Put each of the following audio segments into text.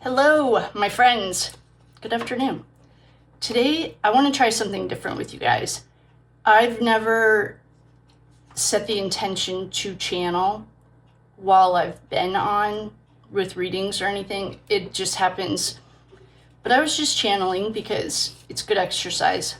Hello, my friends. Good afternoon. Today, I want to try something different with you guys. I've never set the intention to channel while I've been on with readings or anything. It just happens. But I was just channeling because it's good exercise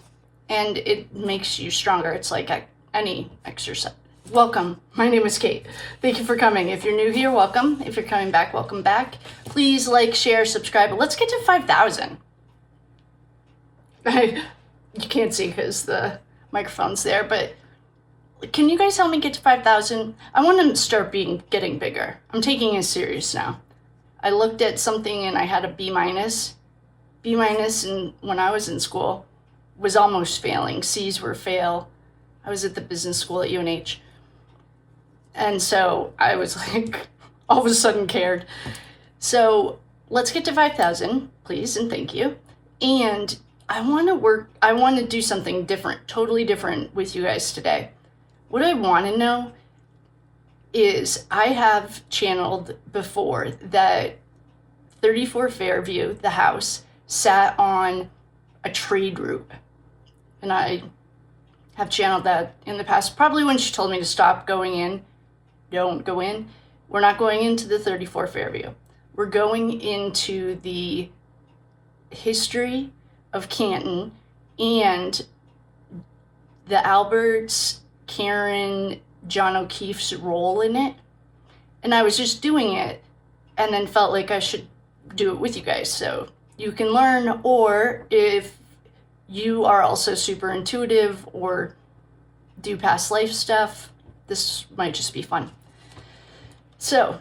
and it makes you stronger. It's like any exercise. Welcome. My name is Kate. Thank you for coming. If you're new here, welcome. If you're coming back, welcome back. Please like, share, subscribe. Let's get to 5,000. You can't see because the microphone's there, but can you guys help me get to 5,000? I want to start getting bigger. I'm taking it serious now. I looked at something and I had a B minus. B minus, and when I was in school, was almost failing. C's were fail. I was at the business school at UNH. And so I was like, all of a sudden cared. So let's get to 5,000, please, and thank you. And I want to do something different, totally different with you guys today. What I want to know is I have channeled before that 34 Fairview, the house, sat on a trade route. And I have channeled that in the past, probably when she told me to stop going in. Don't go in. We're not going into the 34 Fairview. We're going into the history of Canton and the Alberts, Karen, John O'Keefe's role in it. And I was just doing it and then felt like I should do it with you guys so you can learn, or if you are also super intuitive or do past life stuff, this might just be fun. So,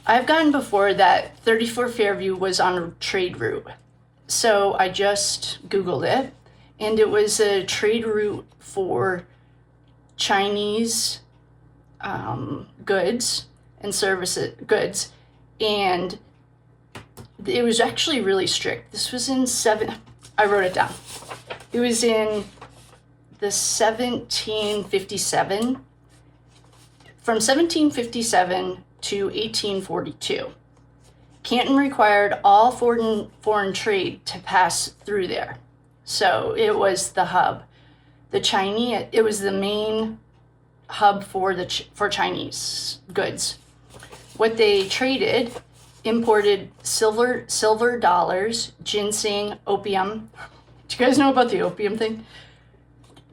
I've gotten before that 34 Fairview was on a trade route. So I just Googled it, and it was a trade route for Chinese goods and goods, and it was actually really strict. This was I wrote it down. It was in the 1757, from 1757 to 1842. Canton required all foreign trade to pass through there. So it was the hub. The Chinese, it was the main hub for Chinese goods. What they traded, imported silver dollars, ginseng, opium. Do you guys know about the opium thing?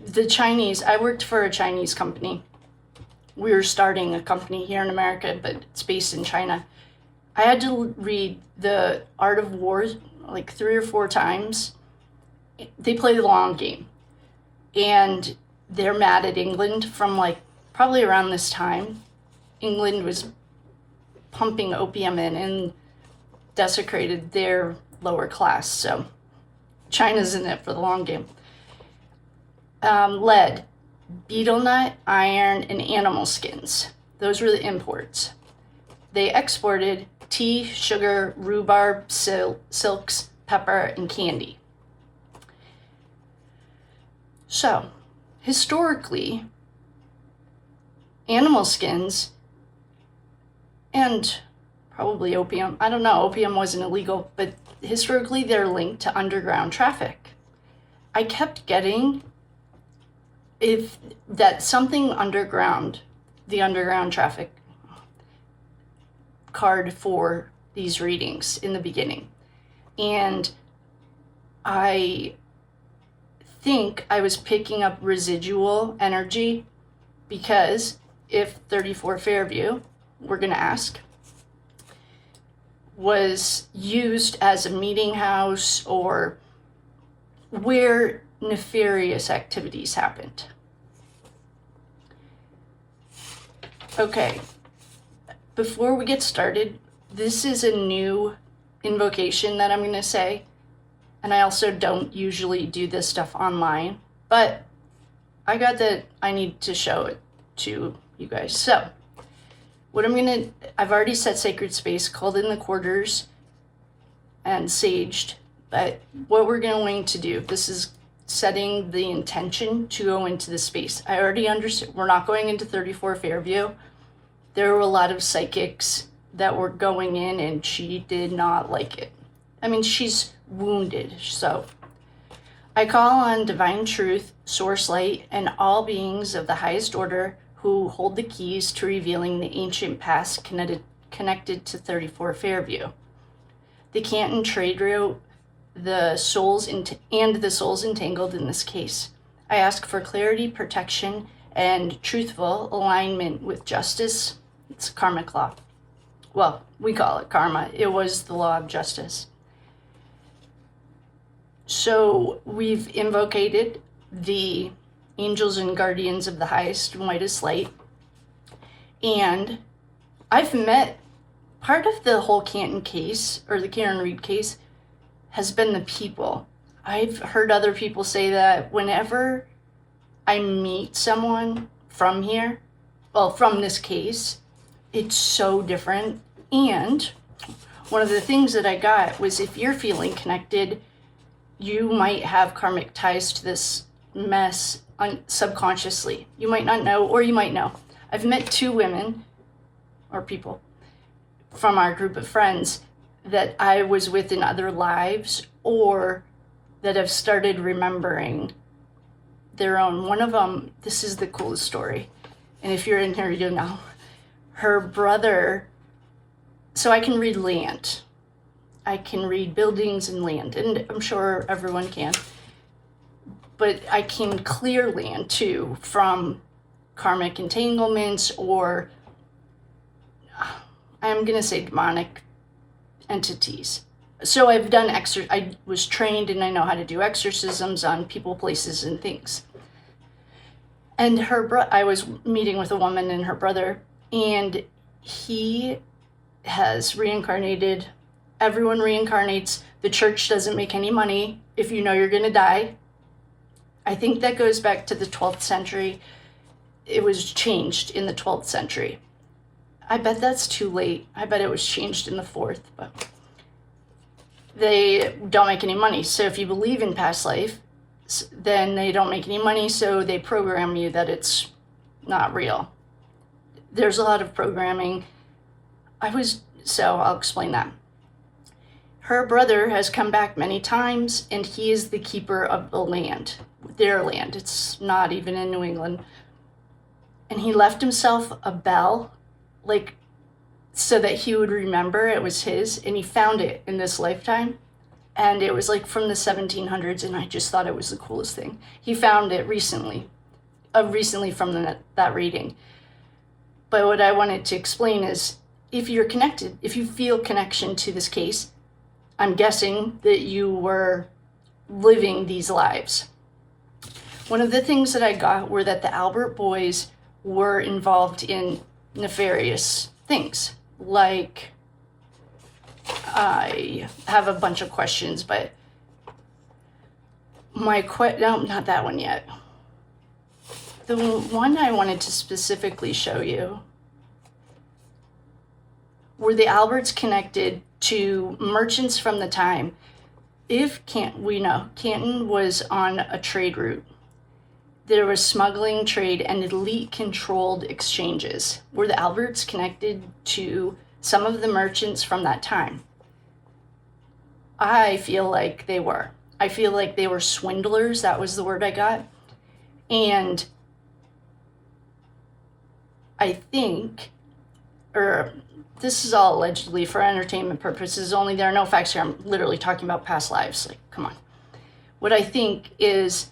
The Chinese, I worked for a Chinese company. We were starting a company here in America, but it's based in China. I had to read The Art of War like 3 or 4 times. They play the long game. And they're mad at England from like probably around this time. England was pumping opium in and desecrated their lower class. So China's in it for the long game. Lead, betel nut, iron, and animal skins. Those were the imports. They exported tea, sugar, rhubarb, silks, pepper, and candy. So, historically, animal skins and probably opium, I don't know, opium wasn't illegal, but historically they're linked to underground traffic. I kept getting something underground, the underground traffic card for these readings in the beginning. And I think I was picking up residual energy because if 34 Fairview, we're going to ask, was used as a meeting house or where nefarious activities happened. Okay, before we get started, this is a new invocation that I'm going to say, and I also don't usually do this stuff online, but I got that I need to show it to you guys. So, I've already set sacred space, called in the quarters, and saged, but what we're going to do, this is setting the intention to go into the space. I already understand, we're not going into 34 Fairview. There were a lot of psychics that were going in, and she did not like it. I mean, she's wounded. So I call on divine truth, source light, and all beings of the highest order who hold the keys to revealing the ancient past connected to 34 Fairview, the Canton trade route, the souls entangled in this case. I ask for clarity, protection, and truthful alignment with justice. It's karmic law. Well, we call it karma. It was the law of justice. So we've invocated the angels and guardians of the highest and whitest light. And I've met part of the whole Canton case, or the Karen Reed case, has been the people. I've heard other people say that whenever I meet someone from here, well, from this case, it's so different. And one of the things that I got was, if you're feeling connected, you might have karmic ties to this mess subconsciously. You might not know, or you might know. I've met 2 women, or people, from our group of friends that I was with in other lives, or that have started remembering their own. One of them, this is the coolest story, and if you're in here, you'll know. Her brother, so I can read land. I can read buildings and land, and I'm sure everyone can. But I can clear land too from karmic entanglements, or I'm going to say demonic entities. So I've done I was trained, and I know how to do exorcisms on people, places, and things. And I was meeting with a woman and her brother, and he has reincarnated. Everyone reincarnates. The church doesn't make any money if you know you're going to die. I think that goes back to the 12th century. It was changed in the 12th century. I bet that's too late. I bet it was changed in the 4th, but they don't make any money. So if you believe in past life, then they don't make any money, so they program you that it's not real. There's a lot of programming. So I'll explain that. Her brother has come back many times, and he is the keeper of the land, their land. It's not even in New England. And he left himself a bell, like, so that he would remember it was his, and he found it in this lifetime. And it was like from the 1700s, and I just thought it was the coolest thing. He found it recently from that reading. But what I wanted to explain is, if you're connected, if you feel connection to this case, I'm guessing that you were living these lives. One of the things that I got were that the Albert boys were involved in nefarious things. Like, I have a bunch of questions, but no, not that one yet. The one I wanted to specifically show you were the Alberts connected to merchants from the time. Canton was on a trade route. There was smuggling trade and elite-controlled exchanges. Were the Alberts connected to some of the merchants from that time? I feel like they were. I feel like they were swindlers. That was the word I got. And I think, this is all allegedly for entertainment purposes only. There are no facts here. I'm literally talking about past lives. Like, come on. What I think is,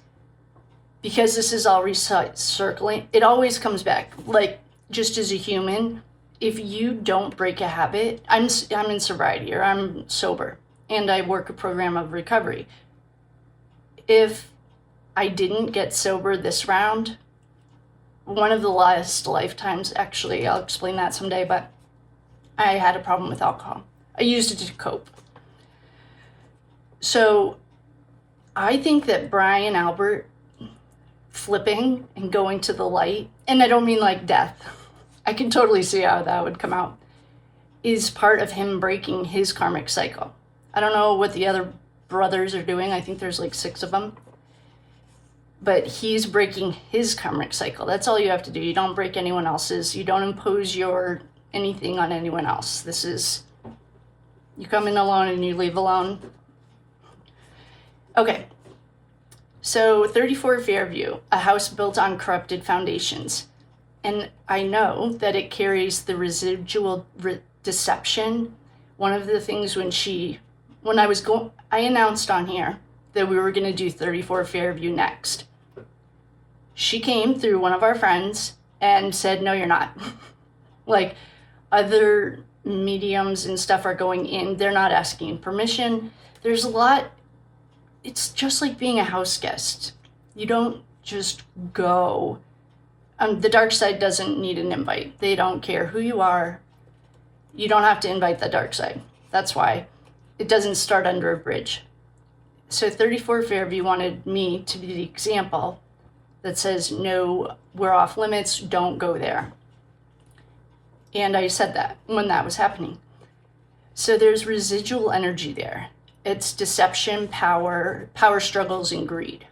because this is all recircling, it always comes back. Like, just as a human, if you don't break a habit, I'm in sobriety, or I'm sober, and I work a program of recovery. If I didn't get sober this round, one of the last lifetimes, actually, I'll explain that someday, but I had a problem with alcohol. I used it to cope. So I think that Brian Albert flipping and going to the light, and I don't mean like death, I can totally see how that would come out, is part of him breaking his karmic cycle. I don't know what the other brothers are doing. I think there's like 6 of them. But he's breaking his karmic cycle. That's all you have to do. You don't break anyone else's. You don't impose your anything on anyone else. This is, you come in alone and you leave alone. Okay. So 34 Fairview, a house built on corrupted foundations. And I know that it carries the residual deception. One of the things I announced on here that we were going to do 34 Fairview next. She came through one of our friends and said, no, you're not. Like, other mediums and stuff are going in. They're not asking permission. There's a lot. It's just like being a house guest. You don't just go. The dark side doesn't need an invite. They don't care who you are. You don't have to invite the dark side. That's why it doesn't start under a bridge. So 34 Fairview wanted me to be the example that says, no, we're off limits, don't go there. And I said that when that was happening. So there's residual energy there. It's deception, power struggles, and greed.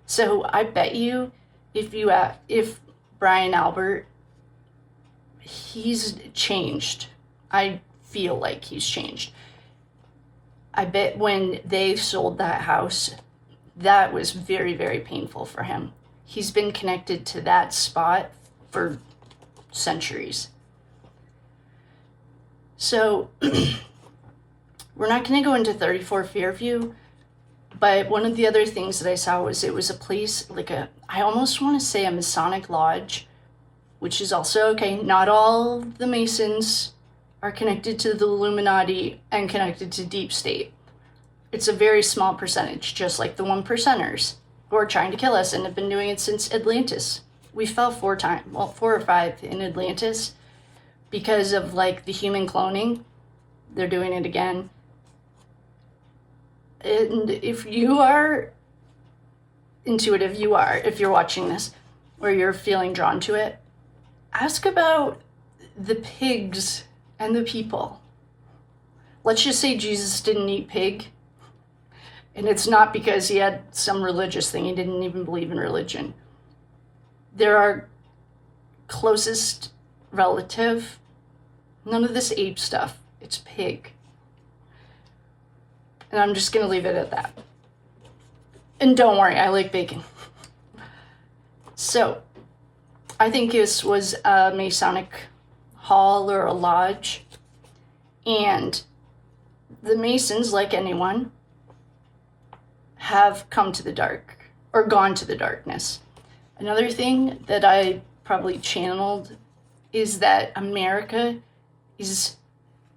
So I bet you if Brian Albert, he's changed. I feel like he's changed. I bet when they sold that house, that was very, very painful for him. He's been connected to that spot for centuries. So we're not going to go into 34 Fairview, but one of the other things that I saw was it was a place, I almost want to say a Masonic lodge, which is also okay. Not all the Masons are connected to the Illuminati and connected to deep state. It's a very small percentage, just like the 1%ers who are trying to kill us and have been doing it since Atlantis. We fell 4 or 5 in Atlantis because of the human cloning. They're doing it again. And if you are intuitive, if you're watching this or you're feeling drawn to it, ask about the pigs and the people. Let's just say Jesus didn't eat pig. And it's not because he had some religious thing. He didn't even believe in religion. They're our closest relative. None of this ape stuff. It's pig. And I'm just going to leave it at that. And don't worry, I like bacon. So, I think this was a Masonic hall or a lodge. And the Masons, like anyone, have come to the dark or gone to the darkness. Another thing that I probably channeled is that America is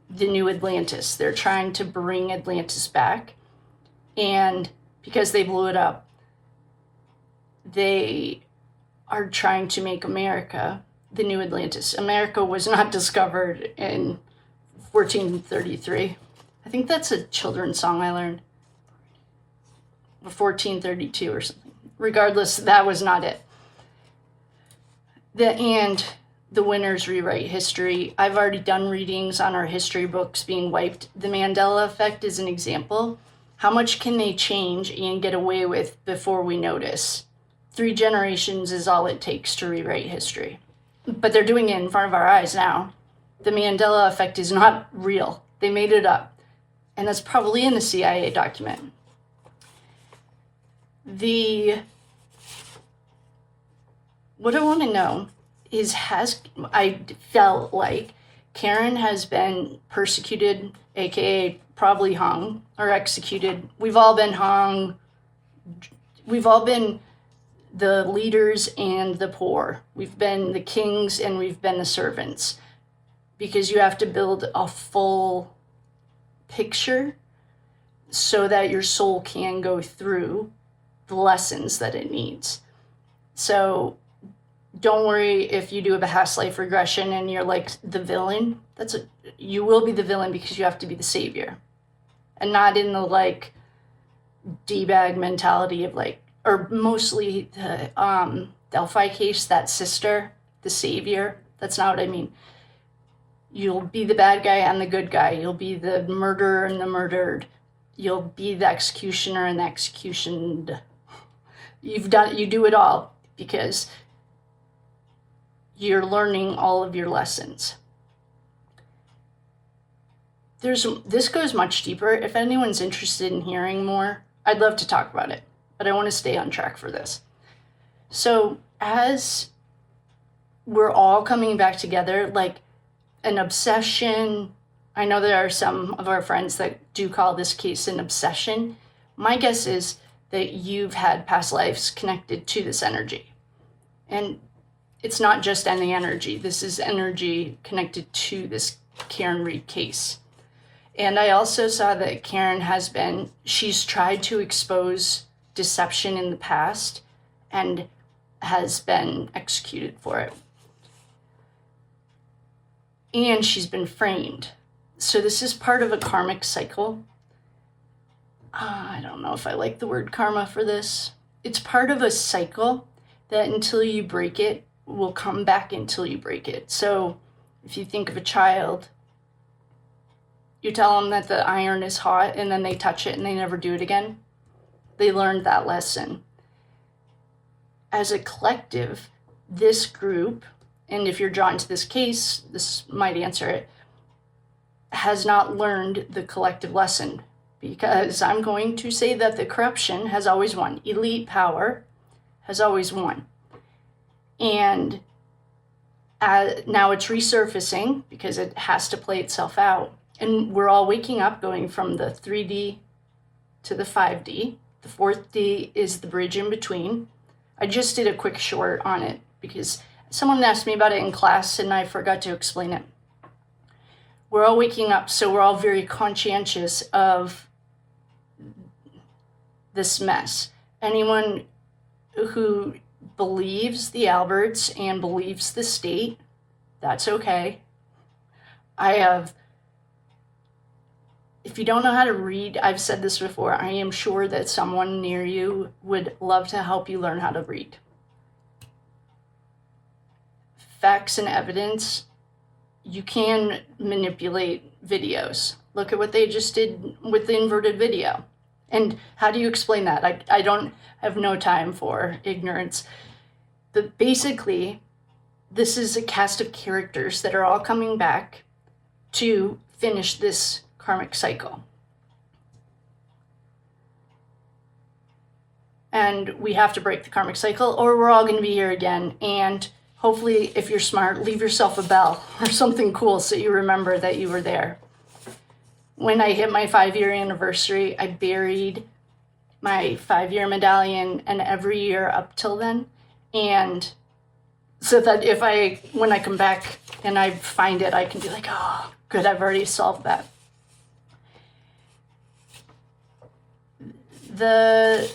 the new Atlantis. They're trying to bring Atlantis back. And because they blew it up, they are trying to make America the new Atlantis. America was not discovered in 1433. I think that's a children's song I learned. 1432 or something. Regardless, that was not it. The winners rewrite history. I've already done readings on our history books being wiped. The Mandela effect is an example. How much can they change and get away with before we notice? 3 generations is all it takes to rewrite history. But they're doing it in front of our eyes now. The Mandela effect is not real. They made it up. And that's probably in the CIA document. What I want to know is, I felt like Karen has been persecuted, aka probably hung or executed. We've all been hung. We've all been the leaders and the poor. We've been the kings and we've been the servants, because you have to build a full picture so that your soul can go through the lessons that it needs. So don't worry if you do a past life regression and you're like the villain. You will be the villain because you have to be the savior, and not in the D-bag mentality of or mostly the Delphi case, that sister, the savior. That's not what I mean. You'll be the bad guy and the good guy. You'll be the murderer and the murdered. You'll be the executioner and the executioned. You do it all because you're learning all of your lessons. this goes much deeper. If anyone's interested in hearing more, I'd love to talk about it, but I want to stay on track for this. So as we're all coming back together, like an obsession, I know there are some of our friends that do call this case an obsession. My guess is that you've had past lives connected to this energy. And it's not just any energy. This is energy connected to this Karen Reed case. And I also saw that Karen she's tried to expose deception in the past and has been executed for it. And she's been framed. So this is part of a karmic cycle. I don't know if I like the word karma for this. It's part of a cycle that until you break it, will come back until you break it. So if you think of a child, you tell them that the iron is hot and then they touch it and they never do it again. They learned that lesson. As a collective, this group, and if you're drawn to this case, this might answer it, has not learned the collective lesson, because I'm going to say that the corruption has always won. Elite power has always won. And now it's resurfacing because it has to play itself out. And we're all waking up, going from the 3D to the 5D. The 4th D is the bridge in between. I just did a quick short on it because someone asked me about it in class and I forgot to explain it. We're all waking up, so we're all very conscientious of this mess. Anyone who believes the Alberts and believes the state, that's okay. If you don't know how to read, I've said this before, I am sure that someone near you would love to help you learn how to read. Facts and evidence, you can manipulate videos. Look at what they just did with the inverted video. And how do you explain that? I have no time for ignorance. But basically, this is a cast of characters that are all coming back to finish this karmic cycle. And we have to break the karmic cycle or we're all going to be here again. And hopefully, if you're smart, leave yourself a bell or something cool so you remember that you were there. When I hit my 5-year anniversary, I buried my 5-year medallion and every year up till then. And so that when I come back and I find it, I can be like, oh, good, I've already solved that. The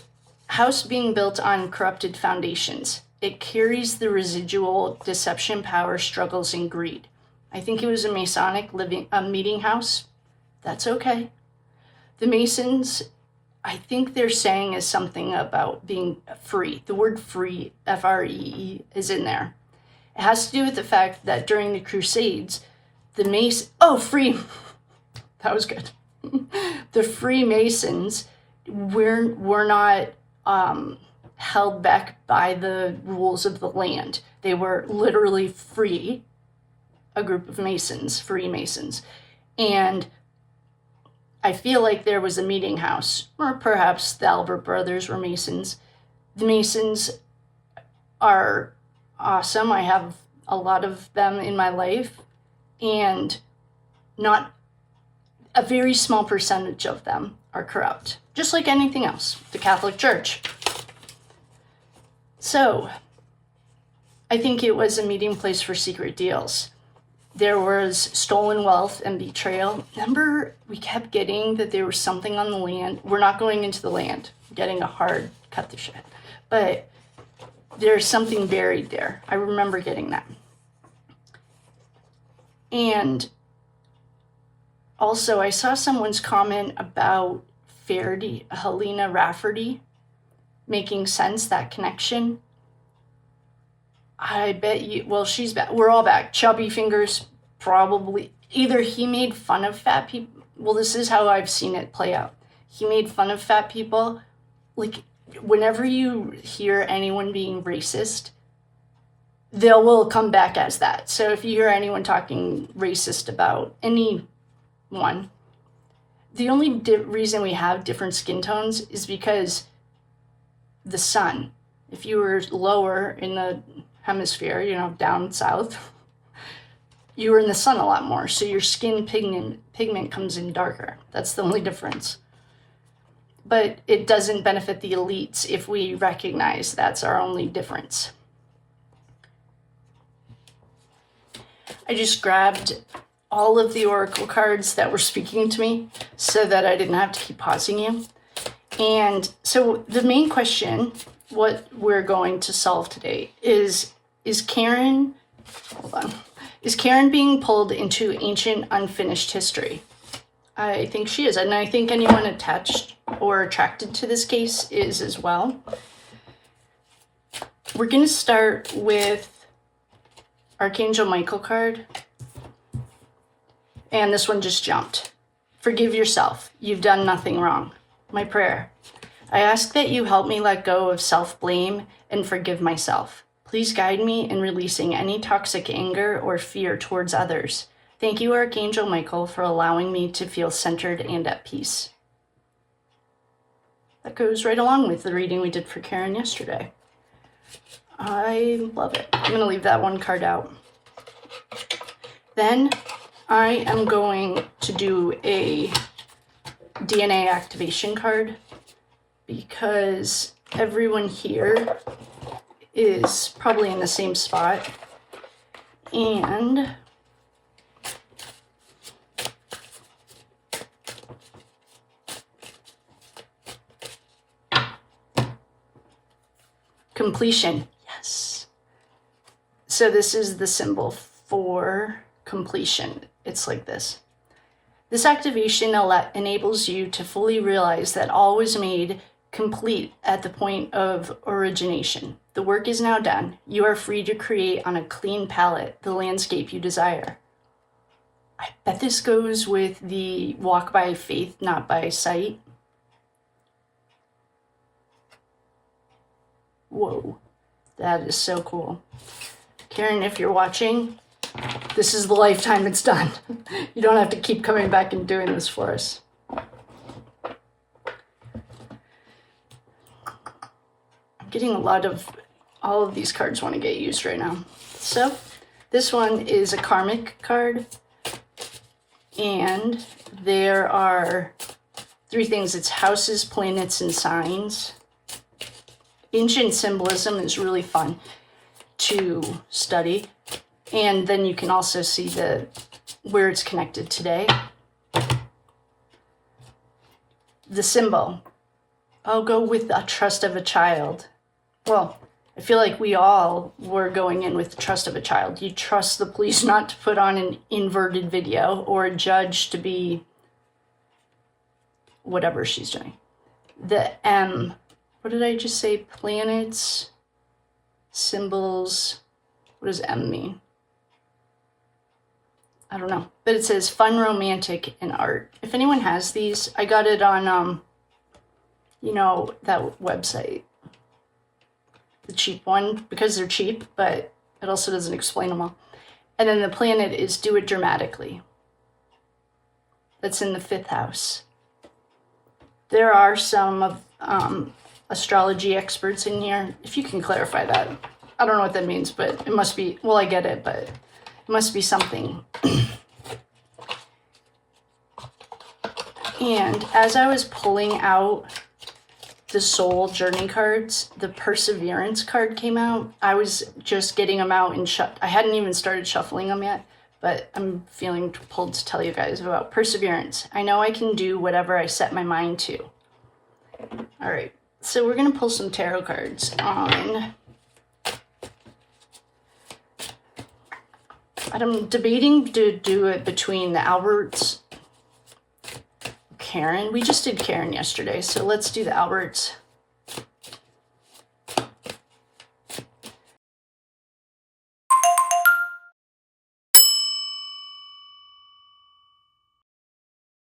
house being built on corrupted foundations, it carries the residual deception, power, struggles, and greed. I think it was a Masonic meeting house. That's okay. The Masons, I think they're saying is something about being free. The word free, F-R-E-E, is in there. It has to do with the fact that during the Crusades, free. That was good. The Freemasons were not held back by the rules of the land. They were literally free, a group of Masons, Freemasons. And I feel like there was a meeting house, or perhaps the Albert brothers were Masons. The Masons are awesome. I have a lot of them in my life, and not a very small percentage of them are corrupt, just like anything else, the Catholic Church. So, I think it was a meeting place for secret deals. There was stolen wealth and betrayal. Remember, we kept getting that there was something on the land. We're not going into the land. I'm getting a hard cut the shit. But there's something buried there. I remember getting that. And also, I saw someone's comment about Helena Rafferty making sense, that connection. I bet you, well, she's back. We're all back. Chubby Fingers, probably. Either he made fun of fat people. Well, this is how I've seen it play out. He made fun of fat people. Like, whenever you hear anyone being racist, they will come back as that. So if you hear anyone talking racist about any one. The only reason we have different skin tones is because the sun. If you were lower in the hemisphere, you know, down south, you were in the sun a lot more, so your skin pigment comes in darker. That's the only difference. But it doesn't benefit the elites if we recognize that's our only difference. I just grabbed all of the oracle cards that were speaking to me so that I didn't have to keep pausing you. And so the main question, what we're going to solve today is Karen, hold on, is Karen being pulled into ancient unfinished history? I think she is, and I think anyone attached or attracted to this case is as well. We're going to start with Archangel Michael card. And this one just jumped. Forgive yourself. You've done nothing wrong. My prayer. I ask that you help me let go of self-blame and forgive myself. Please guide me in releasing any toxic anger or fear towards others. Thank you, Archangel Michael, for allowing me to feel centered and at peace. That goes right along with the reading we did for Karen yesterday. I love it. I'm going to leave that one card out. Then I am going to do a DNA activation card because everyone here is probably in the same spot. And completion. Yes. So this is the symbol for completion. It's like this. This activation enables you to fully realize that all was made complete at the point of origination. The work is now done. You are free to create on a clean palette the landscape you desire. I bet this goes with the walk by faith, not by sight. Whoa, that is so cool. Karen, if you're watching, this is the lifetime it's done. You don't have to keep coming back and doing this for us. I'm getting a lot of, all of these cards want to get used right now. So this one is a Karmic card. And there are 3 things. It's houses, planets, and signs. Ancient symbolism is really fun to study. And then you can also see where it's connected today. The symbol. I'll go with the trust of a child. Well, I feel like we all were going in with the trust of a child. You trust the police not to put on an inverted video or a judge to be whatever she's doing. The M. What did I just say? Planets, symbols. What does M mean? I don't know. But it says fun, romantic, and art. If anyone has these, I got it on, you know, that website. The cheap one, because they're cheap, but it also doesn't explain them all. And then the planet is do it dramatically. That's in the 5th house. There are some of astrology experts in here. If you can clarify that. I don't know what that means, but it must be, well, I get it, but it must be something. And as I was pulling out the soul journey cards, the perseverance card came out. I was just getting them out and I hadn't even started shuffling them yet, but I'm feeling pulled to tell you guys about perseverance. I know I can do whatever I set my mind to. All right, so we're going to pull some tarot cards on. I'm debating to do it between the Alberts, Karen. We just did Karen yesterday, so let's do the Alberts.